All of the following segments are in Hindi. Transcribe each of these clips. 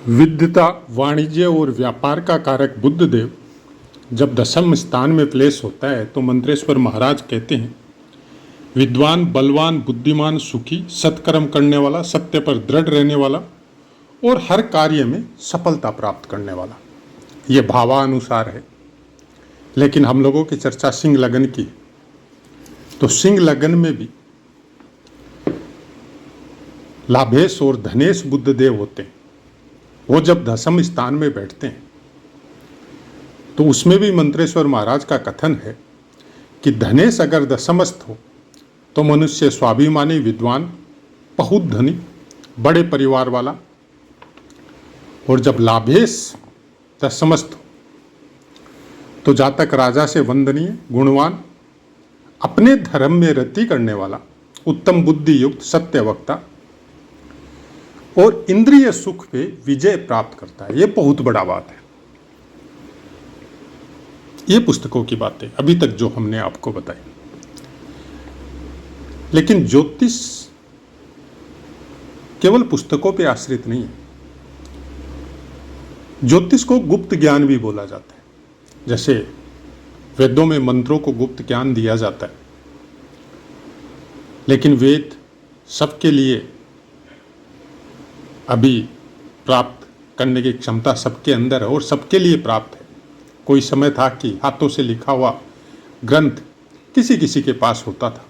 विद्वता, वाणिज्य और व्यापार का कारक बुद्धदेव जब दशम स्थान में प्लेस होता है तो मंत्रेश्वर महाराज कहते हैं, विद्वान, बलवान, बुद्धिमान, सुखी, सत्कर्म करने वाला, सत्य पर दृढ़ रहने वाला और हर कार्य में सफलता प्राप्त करने वाला। ये भावानुसार है, लेकिन हम लोगों की चर्चा सिंह लगन की है। तो सिंह लगन में भी लाभेश और धनेश बुद्धदेव होते हैं। वो जब दशम स्थान में बैठते हैं तो उसमें भी मंत्रेश्वर महाराज का कथन है कि धनेश अगर दशमस्थ हो तो मनुष्य स्वाभिमानी, विद्वान, बहुत धनी, बड़े परिवार वाला, और जब लाभेश दशमस्थ हो तो जातक राजा से वंदनीय, गुणवान, अपने धर्म में रति करने वाला, उत्तम बुद्धि युक्त, सत्य वक्ता और इंद्रिय सुख पे विजय प्राप्त करता है। ये बहुत बड़ा बात है। ये पुस्तकों की बातें अभी तक जो हमने आपको बताई। लेकिन ज्योतिष केवल पुस्तकों पे आश्रित नहीं है। ज्योतिष को गुप्त ज्ञान भी बोला जाता है। जैसे वेदों में मंत्रों को गुप्त ज्ञान दिया जाता है, लेकिन वेद सबके लिए अभी प्राप्त करने की क्षमता सबके अंदर है और सबके लिए प्राप्त है। कोई समय था कि हाथों से लिखा हुआ ग्रंथ किसी किसी के पास होता था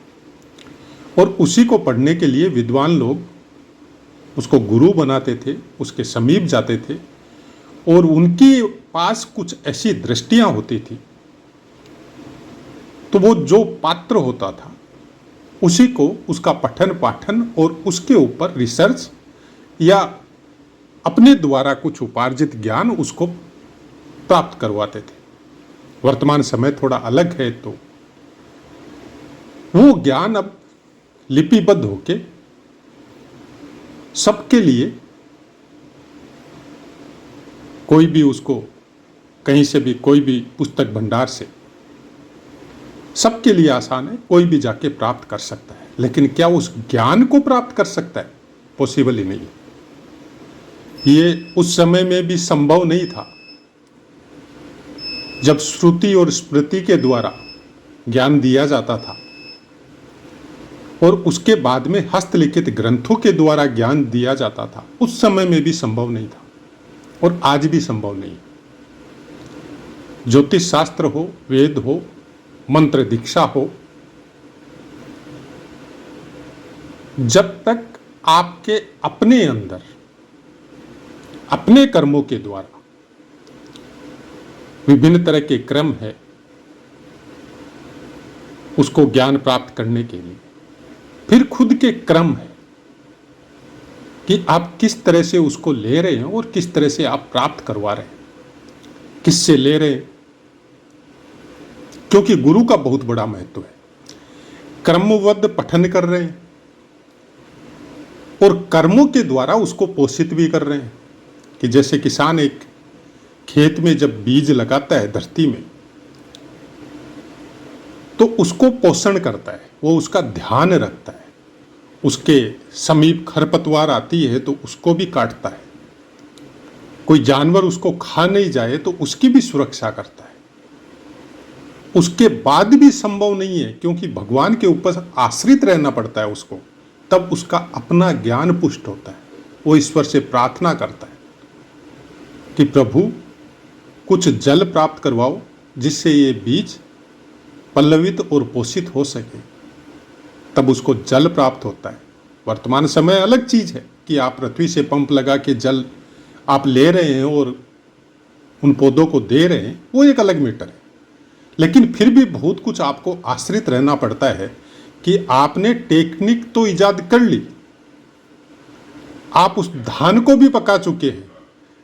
और उसी को पढ़ने के लिए विद्वान लोग उसको गुरु बनाते थे, उसके समीप जाते थे और उनके पास कुछ ऐसी दृष्टियां होती थी, तो वो जो पात्र होता था उसी को उसका पठन पाठन और उसके ऊपर रिसर्च या अपने द्वारा कुछ उपार्जित ज्ञान उसको प्राप्त करवाते थे। वर्तमान समय थोड़ा अलग है, तो वो ज्ञान अब लिपिबद्ध होके सबके लिए, कोई भी उसको कहीं से भी, कोई भी पुस्तक भंडार से, सबके लिए आसान है, कोई भी जाके प्राप्त कर सकता है। लेकिन क्या उस ज्ञान को प्राप्त कर सकता है? पॉसिबल ही नहीं है। ये उस समय में भी संभव नहीं था जब श्रुति और स्मृति के द्वारा ज्ञान दिया जाता था और उसके बाद में हस्तलिखित ग्रंथों के द्वारा ज्ञान दिया जाता था। उस समय में भी संभव नहीं था और आज भी संभव नहीं है। ज्योतिष शास्त्र हो, वेद हो, मंत्र दीक्षा हो, जब तक आपके अपने अंदर अपने कर्मों के द्वारा विभिन्न तरह के क्रम है उसको ज्ञान प्राप्त करने के लिए, फिर खुद के क्रम है कि आप किस तरह से उसको ले रहे हैं और किस तरह से आप प्राप्त करवा रहे हैं, किससे ले रहे हैं। क्योंकि गुरु का बहुत बड़ा महत्व है। क्रमबद्ध पठन कर रहे हैं और कर्मों के द्वारा उसको पोषित भी कर रहे हैं। कि जैसे किसान एक खेत में जब बीज लगाता है धरती में, तो उसको पोषण करता है, वो उसका ध्यान रखता है, उसके समीप खरपतवार आती है तो उसको भी काटता है, कोई जानवर उसको खा नहीं जाए तो उसकी भी सुरक्षा करता है। उसके बाद भी संभव नहीं है, क्योंकि भगवान के ऊपर आश्रित रहना पड़ता है उसको, तब उसका अपना ज्ञान पुष्ट होता है। वो ईश्वर से प्रार्थना करता है कि प्रभु कुछ जल प्राप्त करवाओ जिससे ये बीज पल्लवित और पोषित हो सके, तब उसको जल प्राप्त होता है। वर्तमान समय अलग चीज है कि आप पृथ्वी से पंप लगा के जल आप ले रहे हैं और उन पौधों को दे रहे हैं, वो एक अलग मैटर है। लेकिन फिर भी बहुत कुछ आपको आश्रित रहना पड़ता है कि आपने टेक्निक तो इजाद कर ली, आप उस धान को भी पका चुके हैं,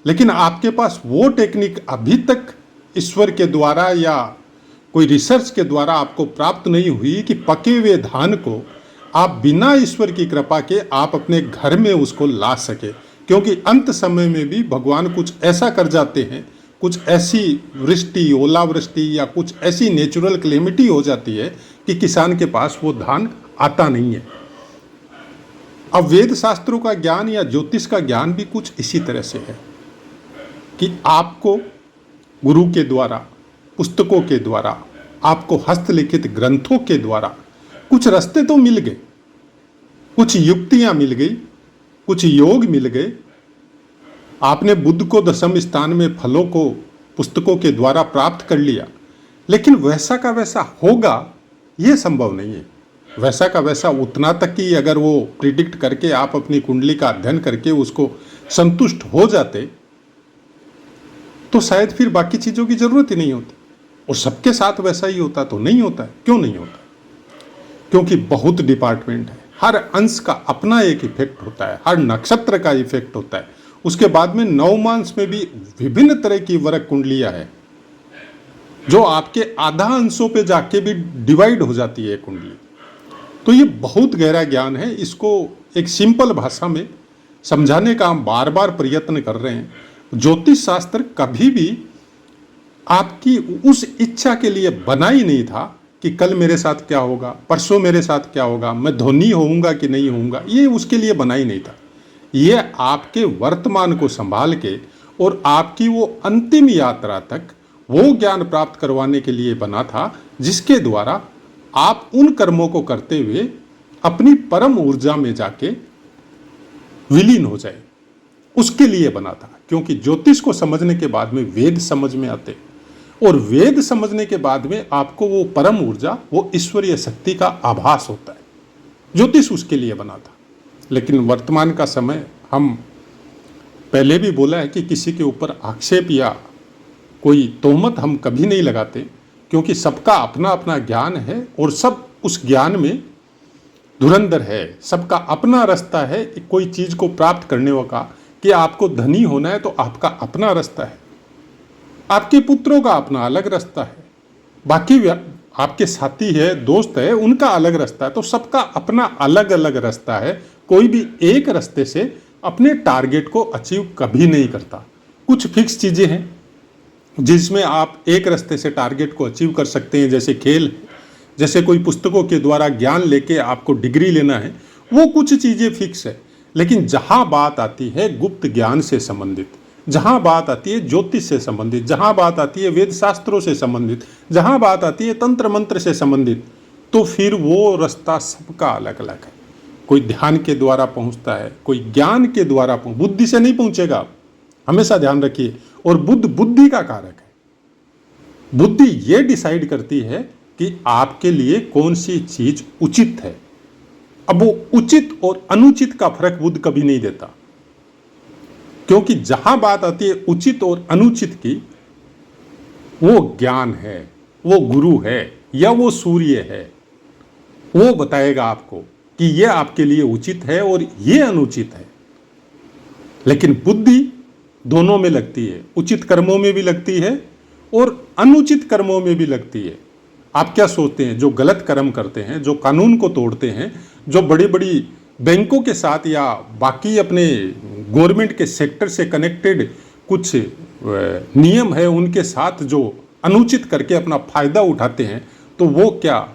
लेकिन आपके पास वो टेक्निक अभी तक ईश्वर के द्वारा या कोई रिसर्च के द्वारा आपको प्राप्त नहीं हुई कि पके हुए धान को आप बिना ईश्वर की कृपा के आप अपने घर में उसको ला सके। क्योंकि अंत समय में भी भगवान कुछ ऐसा कर जाते हैं, कुछ ऐसी वृष्टि, ओलावृष्टि या कुछ ऐसी नेचुरल क्लेमिटी हो जाती है कि किसान के पास वो धान आता नहीं है। अब वेद शास्त्रों का ज्ञान या ज्योतिष का ज्ञान भी कुछ इसी तरह से है। कि आपको गुरु के द्वारा, पुस्तकों के द्वारा, आपको हस्तलिखित ग्रंथों के द्वारा कुछ रास्ते तो मिल गए, कुछ युक्तियां मिल गई, कुछ योग मिल गए। आपने बुद्ध को दशम स्थान में फलों को पुस्तकों के द्वारा प्राप्त कर लिया, लेकिन वैसा का वैसा होगा ये संभव नहीं है। वैसा का वैसा उतना तक कि अगर वो प्रिडिक्ट करके आप अपनी कुंडली का अध्ययन करके उसको संतुष्ट हो जाते तो शायद फिर बाकी चीज़ों की जरूरत ही नहीं होती। और सबके साथ वैसा ही होता तो नहीं होता है। क्यों नहीं होता? क्योंकि बहुत डिपार्टमेंट है, हर अंश का अपना एक इफेक्ट होता है, हर नक्षत्र का इफेक्ट होता है। उसके बाद में नवमांश में भी विभिन्न तरह की वर्ग कुंडलियां हैं जो आपके आधा अंशों पे जाके भी डिवाइड हो जाती है कुंडली। तो ये बहुत गहरा ज्ञान है, इसको एक सिंपल भाषा में समझाने का हम बार बार प्रयत्न कर रहे हैं। ज्योतिष शास्त्र कभी भी आपकी उस इच्छा के लिए बना ही नहीं था कि कल मेरे साथ क्या होगा, परसों मेरे साथ क्या होगा, मैं धोनी होऊंगा कि नहीं होऊंगा, ये उसके लिए बना ही नहीं था। ये आपके वर्तमान को संभाल के और आपकी वो अंतिम यात्रा तक वो ज्ञान प्राप्त करवाने के लिए बना था, जिसके द्वारा आप उन कर्मों को करते हुए अपनी परम ऊर्जा में जाके विलीन हो जाए, उसके लिए बना था। क्योंकि ज्योतिष को समझने के बाद में वेद समझ में आते, और वेद समझने के बाद में आपको वो परम ऊर्जा, वो ईश्वरीय शक्ति का आभास होता है। ज्योतिष उसके लिए बना था। लेकिन वर्तमान का समय, हम पहले भी बोला है कि किसी के ऊपर आक्षेप या कोई तोहमत हम कभी नहीं लगाते, क्योंकि सबका अपना अपना ज्ञान है और सब उस ज्ञान में धुरंधर है। सबका अपना रास्ता है कोई चीज़ को प्राप्त करने का। कि आपको धनी होना है तो आपका अपना रास्ता है, आपके पुत्रों का अपना अलग रास्ता है, बाकी आपके साथी है, दोस्त है, उनका अलग रास्ता है। तो सबका अपना अलग अलग रास्ता है। कोई भी एक रास्ते से अपने टारगेट को अचीव कभी नहीं करता। कुछ फिक्स चीज़ें हैं जिसमें आप एक रास्ते से टारगेट को अचीव कर सकते हैं, जैसे खेल, जैसे कोई पुस्तकों के द्वारा ज्ञान लेके आपको डिग्री लेना है, वो कुछ चीज़ें फिक्स है। लेकिन जहाँ बात आती है गुप्त ज्ञान से संबंधित, जहाँ बात आती है ज्योतिष से संबंधित, जहाँ बात आती है वेद शास्त्रों से संबंधित, जहाँ बात आती है तंत्र मंत्र से संबंधित, तो फिर वो रास्ता सबका अलग अलग है। कोई ध्यान के द्वारा पहुँचता है, कोई ज्ञान के द्वारा बुद्धि से नहीं पहुँचेगा, हमेशा ध्यान रखिए। और बुद्ध बुद्धि का कारक है। बुद्धि ये डिसाइड करती है कि आपके लिए कौन सी चीज उचित है। अब वो उचित और अनुचित का फर्क बुद्ध कभी नहीं देता, क्योंकि जहां बात आती है उचित और अनुचित की, वो ज्ञान है, वो गुरु है या वो सूर्य है, वो बताएगा आपको कि ये आपके लिए उचित है और ये अनुचित है। लेकिन बुद्धि दोनों में लगती है, उचित कर्मों में भी लगती है और अनुचित कर्मों में भी लगती है। आप क्या सोचते हैं, जो गलत कर्म करते हैं, जो कानून को तोड़ते हैं, जो बड़ी बड़ी बैंकों के साथ या बाकी अपने गवर्नमेंट के सेक्टर से कनेक्टेड कुछ नियम है उनके साथ जो अनुचित करके अपना फायदा उठाते हैं, तो वो क्या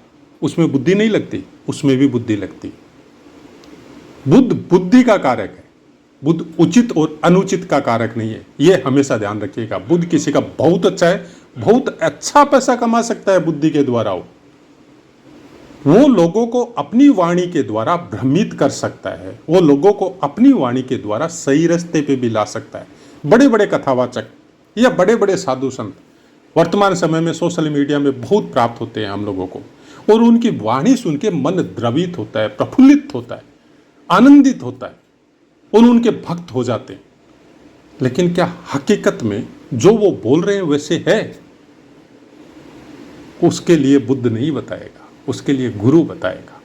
उसमें बुद्धि नहीं लगती? उसमें भी बुद्धि लगती। बुद्ध बुद्धि का कारक है, बुद्ध उचित और अनुचित का कारक नहीं है। ये हमेशा ध्यान रखिएगा। बुद्ध किसी का बहुत अच्छा है, बहुत अच्छा पैसा कमा सकता है बुद्धि के द्वारा। वो लोगों को अपनी वाणी के द्वारा भ्रमित कर सकता है, वो लोगों को अपनी वाणी के द्वारा सही रास्ते पे भी ला सकता है। बड़े बड़े कथावाचक या बड़े बड़े साधु संत वर्तमान समय में सोशल मीडिया में बहुत प्राप्त होते हैं हम लोगों को, और उनकी वाणी सुन के मन द्रवित होता है, प्रफुल्लित होता है, आनंदित होता है और उनके भक्त हो जाते हैं। लेकिन क्या हकीकत में जो वो बोल रहे हैं वैसे है? उसके लिए बुद्ध नहीं बताएगा, उसके लिए गुरु बताएगा।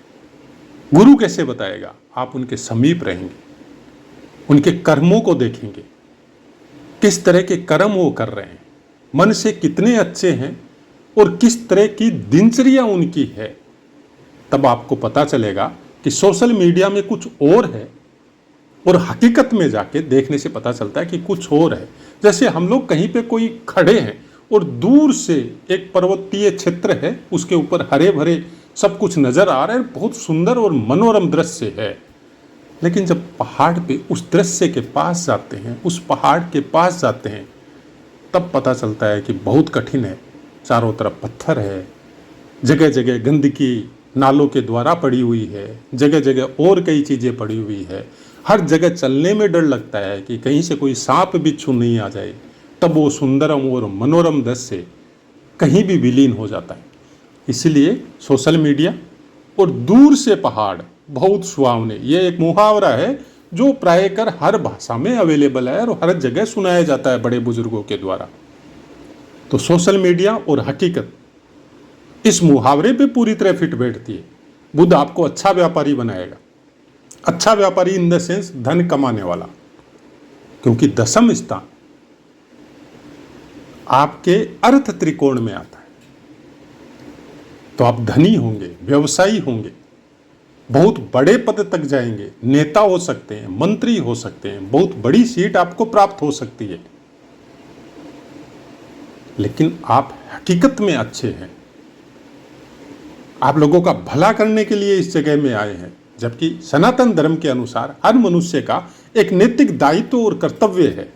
गुरु कैसे बताएगा? आप उनके समीप रहेंगे, उनके कर्मों को देखेंगे, किस तरह के कर्म वो कर रहे हैं, मन से कितने अच्छे हैं और किस तरह की दिनचर्या उनकी है। तब आपको पता चलेगा कि सोशल मीडिया में कुछ और है और हकीकत में जाके देखने से पता चलता है कि कुछ और है। जैसे हम लोग कहीं पे कोई खड़े हैं और दूर से एक पर्वतीय क्षेत्र है, उसके ऊपर हरे भरे सब कुछ नजर आ रहा है, बहुत सुंदर और मनोरम दृश्य है। लेकिन जब पहाड़ पे उस दृश्य के पास जाते हैं, उस पहाड़ के पास जाते हैं, तब पता चलता है कि बहुत कठिन है। चारों तरफ पत्थर है, जगह जगह गंदगी नालों के द्वारा पड़ी हुई है, जगह जगह और कई चीज़ें पड़ी हुई है। हर जगह चलने में डर लगता है कि कहीं से कोई सांप बिच्छू नहीं आ जाए। तब वो सुंदरम और मनोरम दृश्य कहीं भी विलीन हो जाता है। इसलिए सोशल मीडिया और दूर से पहाड़ बहुत सुहावने, ये एक मुहावरा है जो प्रायकर हर भाषा में अवेलेबल है और हर जगह सुनाया जाता है बड़े बुजुर्गों के द्वारा। तो सोशल मीडिया और हकीकत इस मुहावरे पे पूरी तरह फिट बैठती है। बुद्ध आपको अच्छा व्यापारी बनाएगा। अच्छा व्यापारी इन द सेंस धन कमाने वाला, क्योंकि दशम स्थान आपके अर्थ त्रिकोण में आता है। तो आप धनी होंगे, व्यवसायी होंगे, बहुत बड़े पद तक जाएंगे, नेता हो सकते हैं, मंत्री हो सकते हैं, बहुत बड़ी सीट आपको प्राप्त हो सकती है। लेकिन आप हकीकत में अच्छे हैं, आप लोगों का भला करने के लिए इस जगह में आए हैं। जबकि सनातन धर्म के अनुसार हर मनुष्य का एक नैतिक दायित्व और कर्तव्य है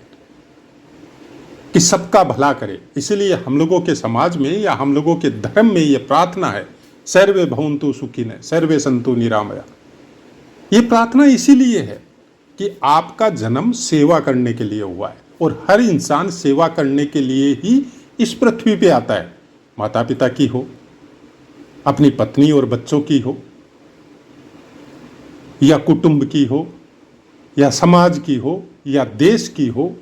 कि सबका भला करे। इसलिए हम लोगों के समाज में या हम लोगों के धर्म में ये प्रार्थना है, सर्वे भवन्तु सुखिनः सर्वे सन्तु निरामया। ये प्रार्थना इसीलिए है कि आपका जन्म सेवा करने के लिए हुआ है और हर इंसान सेवा करने के लिए ही इस पृथ्वी पे आता है। माता पिता की हो, अपनी पत्नी और बच्चों की हो, या कुटुंब की हो, या समाज की हो, या देश की हो।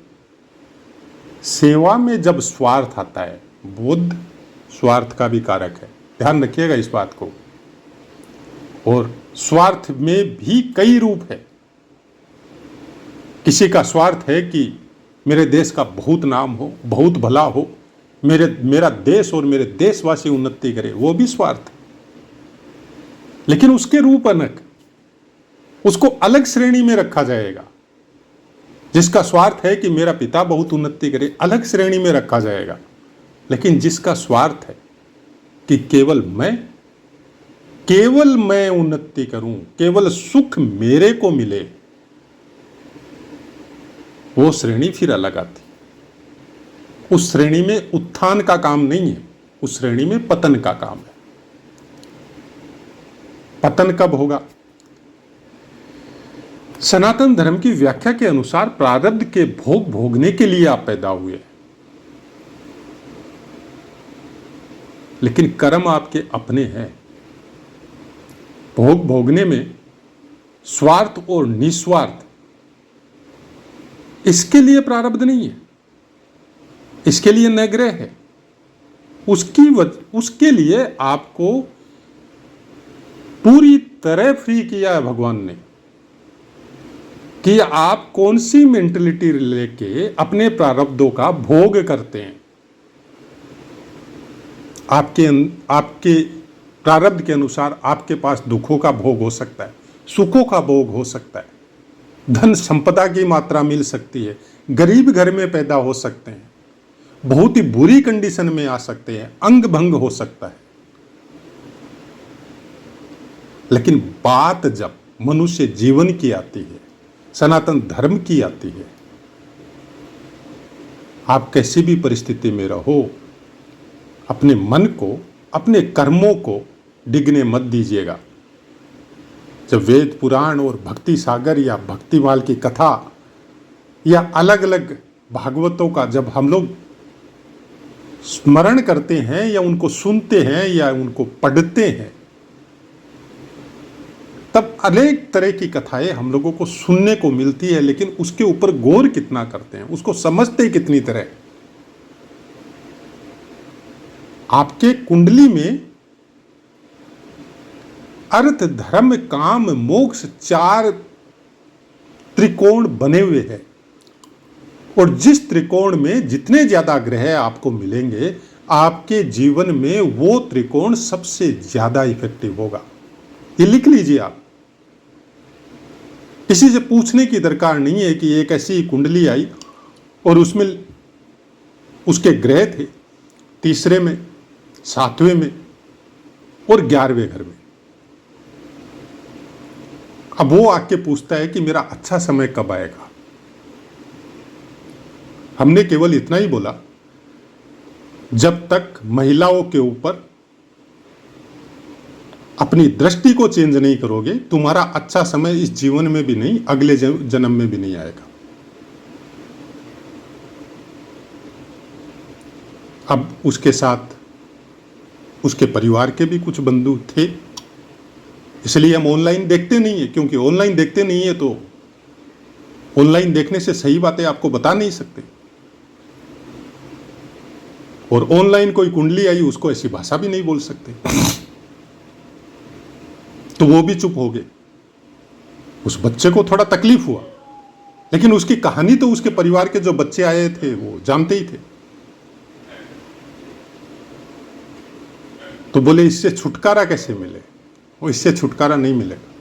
सेवा में जब स्वार्थ आता है, बुद्ध स्वार्थ का भी कारक है, ध्यान रखिएगा इस बात को। और स्वार्थ में भी कई रूप है। किसी का स्वार्थ है कि मेरे देश का बहुत नाम हो, बहुत भला हो, मेरा देश और मेरे देशवासी उन्नति करे, वो भी स्वार्थ है। लेकिन उसके रूप अनेक, उसको अलग श्रेणी में रखा जाएगा। जिसका स्वार्थ है कि मेरा पिता बहुत उन्नति करे, अलग श्रेणी में रखा जाएगा। लेकिन जिसका स्वार्थ है कि केवल मैं उन्नति करूं, केवल सुख मेरे को मिले, वो श्रेणी फिर अलग आती। उस श्रेणी में उत्थान का काम नहीं है, उस श्रेणी में पतन का काम है। पतन कब होगा? सनातन धर्म की व्याख्या के अनुसार प्रारब्ध के भोग भोगने के लिए आप पैदा हुए, लेकिन कर्म आपके अपने हैं। भोग भोगने में स्वार्थ और निस्वार्थ, इसके लिए प्रारब्ध नहीं है, इसके लिए नैग्रह है। उसके लिए आपको पूरी तरह फ्री किया है भगवान ने कि आप कौन सी मेंटलिटी लेके अपने प्रारब्धों का भोग करते हैं। आपके प्रारब्ध के अनुसार आपके पास दुखों का भोग हो सकता है, सुखों का भोग हो सकता है, धन संपदा की मात्रा मिल सकती है, गरीब घर में पैदा हो सकते हैं, बहुत ही बुरी कंडीशन में आ सकते हैं, अंग भंग हो सकता है। लेकिन बात जब मनुष्य जीवन की आती है, सनातन धर्म की आती है, आप कैसी भी परिस्थिति में रहो, अपने मन को, अपने कर्मों को डिगने मत दीजिएगा। जब वेद पुराण और भक्ति सागर या भक्तिमाल की कथा या अलग अलग भागवतों का जब हम लोग स्मरण करते हैं या उनको सुनते हैं या उनको पढ़ते हैं, तब अनेक तरह की कथाएं हम लोगों को सुनने को मिलती है। लेकिन उसके ऊपर गौर कितना करते हैं, उसको समझते कितनी तरह। आपके कुंडली में अर्थ धर्म काम मोक्ष 4 त्रिकोण बने हुए हैं, और जिस त्रिकोण में जितने ज्यादा ग्रह आपको मिलेंगे, आपके जीवन में वो त्रिकोण सबसे ज्यादा इफेक्टिव होगा। ये लिख लीजिए आप। किसी से पूछने की दरकार नहीं है कि एक ऐसी कुंडली आई और उसमें उसके ग्रह थे 3रे में, 7वें में और 11वें घर में। अब वो आके पूछता है कि मेरा अच्छा समय कब आएगा। हमने केवल इतना ही बोला जब तक महिलाओं के ऊपर अपनी दृष्टि को चेंज नहीं करोगे, तुम्हारा अच्छा समय इस जीवन में भी नहीं, अगले जन्म में भी नहीं आएगा। अब उसके साथ उसके परिवार के भी कुछ बंधु थे, इसलिए हम ऑनलाइन देखते नहीं है, क्योंकि ऑनलाइन देखते नहीं है तो ऑनलाइन देखने से सही बातें आपको बता नहीं सकते। और ऑनलाइन कोई कुंडली आई, उसको ऐसी भाषा भी नहीं बोल सकते, तो वो भी चुप हो गए। उस बच्चे को थोड़ा तकलीफ हुआ, लेकिन उसकी कहानी तो उसके परिवार के जो बच्चे आए थे वो जानते ही थे। तो बोले इससे छुटकारा कैसे मिले? वो इससे छुटकारा नहीं मिलेगा,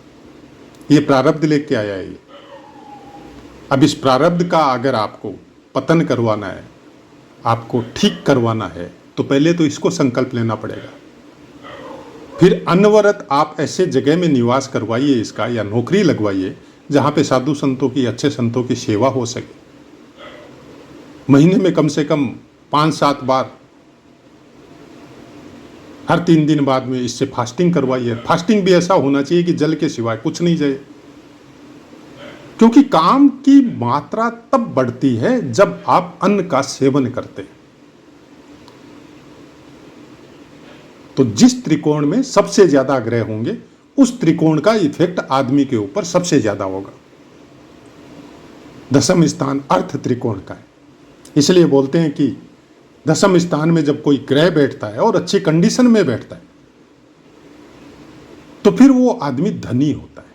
ये प्रारब्ध लेके आया है ये। अब इस प्रारब्ध का अगर आपको पतन करवाना है, आपको ठीक करवाना है, तो पहले तो इसको संकल्प लेना पड़ेगा। फिर अनवरत आप ऐसे जगह में निवास करवाइए इसका, या नौकरी लगवाइए जहाँ पे साधु संतों की, अच्छे संतों की सेवा हो सके। महीने में कम से कम 5-7 बार, हर 3 दिन बाद में इससे फास्टिंग करवाइए। फास्टिंग भी ऐसा होना चाहिए कि जल के सिवाय कुछ नहीं जाए, क्योंकि काम की मात्रा तब बढ़ती है जब आप अन्न का सेवन करते हैं। तो जिस त्रिकोण में सबसे ज्यादा ग्रह होंगे, उस त्रिकोण का इफेक्ट आदमी के ऊपर सबसे ज्यादा होगा। दशम स्थान अर्थ त्रिकोण का है, इसलिए बोलते हैं कि दशम स्थान में जब कोई ग्रह बैठता है और अच्छी कंडीशन में बैठता है, तो फिर वो आदमी धनी होता है।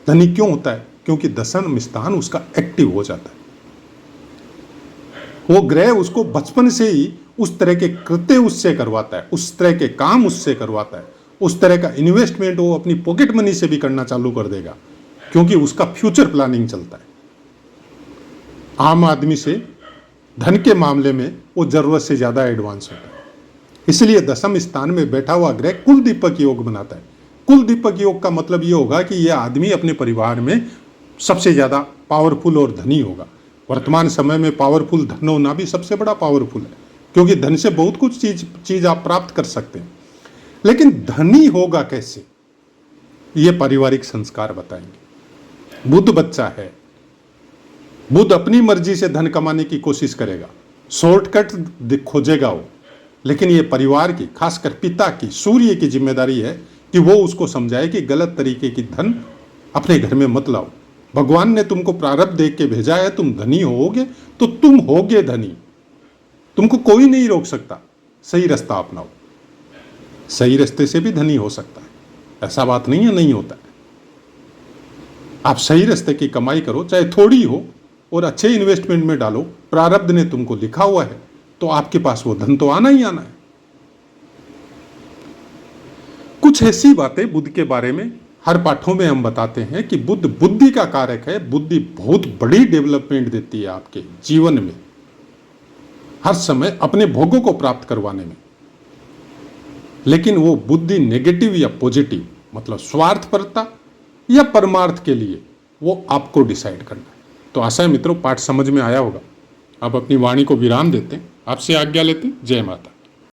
धनी क्यों होता है? क्योंकि दशम स्थान उसका एक्टिव हो जाता है। वो ग्रह उसको बचपन से ही उस तरह के कृत्य उससे करवाता है, उस तरह के काम उससे करवाता है, उस तरह का इन्वेस्टमेंट वो अपनी पॉकेट मनी से भी करना चालू कर देगा, क्योंकि उसका फ्यूचर प्लानिंग चलता है। आम आदमी से धन के मामले में वो जरूरत से ज्यादा एडवांस होता है। इसलिए दशम स्थान में बैठा हुआ ग्रह कुल दीपक योग बनाता है। कुल दीपक योग का मतलब ये होगा कि यह आदमी अपने परिवार में सबसे ज्यादा पावरफुल और धनी होगा। वर्तमान समय में पावरफुल धन होना भी सबसे बड़ा पावरफुल है, क्योंकि धन से बहुत कुछ चीज आप प्राप्त कर सकते हैं। लेकिन धनी होगा कैसे, ये पारिवारिक संस्कार बताएंगे। बुध बच्चा है, बुध अपनी मर्जी से धन कमाने की कोशिश करेगा, शॉर्टकट खोजेगा वो, लेकिन ये परिवार की, खासकर पिता की, सूर्य की जिम्मेदारी है कि वो उसको समझाए कि गलत तरीके की धन अपने घर में मत लाओ। भगवान ने तुमको प्रारब्ध देख के भेजा है, तुम धनी होगे तो तुम होगे धनी, तुमको कोई नहीं रोक सकता। सही रास्ता अपनाओ, सही रास्ते से भी धनी हो सकता है, ऐसा बात नहीं है नहीं होता है। आप सही रास्ते की कमाई करो, चाहे थोड़ी हो, और अच्छे इन्वेस्टमेंट में डालो। प्रारब्ध ने तुमको लिखा हुआ है तो आपके पास वो धन तो आना ही आना है। कुछ ऐसी बातें बुध के बारे में हर पाठों में हम बताते हैं कि बुध बुद्धि का कारक है। बुद्धि बहुत बड़ी डेवलपमेंट देती है आपके जीवन में, हर समय अपने भोगों को प्राप्त करवाने में। लेकिन वो बुद्धि नेगेटिव या पॉजिटिव, मतलब स्वार्थपरता या परमार्थ के लिए, वो आपको डिसाइड करना है। तो आशा है मित्रों पाठ समझ में आया होगा। अब अपनी वाणी को विराम देते हैं, आपसे आज्ञा लेते हैं। जय माता।